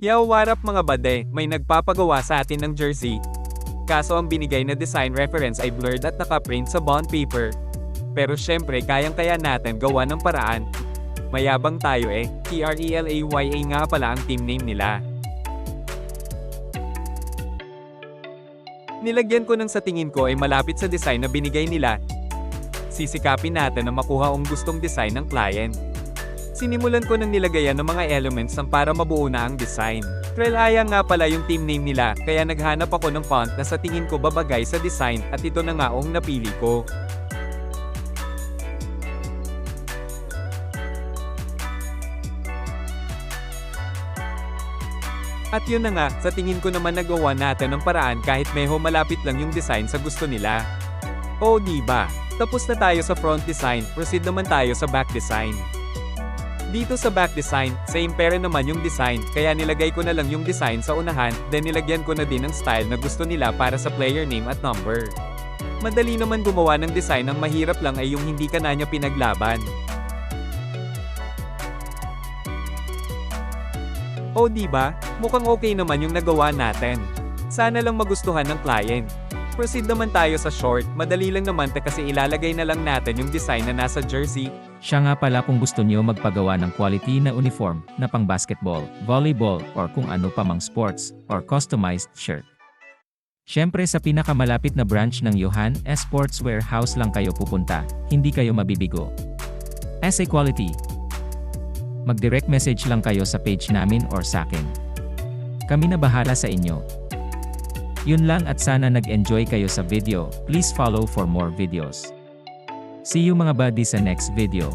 Yo, what up mga bade, may nagpapagawa sa atin ng jersey. Kaso ang binigay na design reference ay blurred at nakaprint sa bond paper. Pero syempre kayang-kaya natin gawa ng paraan. Mayabang tayo eh, TRELAYA nga pala ang team name nila. Nilagyan ko ng sa tingin ko ay malapit sa design na binigay nila. Sisikapin natin na makuha ang gustong design ng client. Sinimulan ko ng nilagayan ng mga elements ng para mabuo na ang design. TRELAYA nga pala yung team name nila, kaya naghanap ako ng font na sa tingin ko babagay sa design, at ito na nga ang napili ko. At yun na nga, sa tingin ko naman nagawa natin ng paraan kahit medyo malapit lang yung design sa gusto nila. O diba? Tapos na tayo sa front design, proceed naman tayo sa back design. Dito sa back design, same pera naman yung design, kaya nilagay ko na lang yung design sa unahan, then nilagyan ko na din ng style na gusto nila para sa player name at number. Madali naman gumawa ng design, ang mahirap lang ay yung hindi ka na niya pinaglaban. O diba? Mukhang okay naman yung nagawa natin. Sana lang magustuhan ng client. Proceed naman tayo sa short, madali lang naman kasi ilalagay na lang natin yung design na nasa jersey. Siya nga pala kung gusto niyo magpagawa ng quality na uniform na pang basketball, volleyball, or kung ano pa mang sports, or customized shirt. Siyempre sa pinakamalapit na branch ng Johan S. Sportswear House lang kayo pupunta, hindi kayo mabibigo. SA Quality. Mag-direct message lang kayo sa page namin or sa akin. Kami na bahala sa inyo. Yun lang at sana nag-enjoy kayo sa video, please follow for more videos. See you mga buddy sa next video.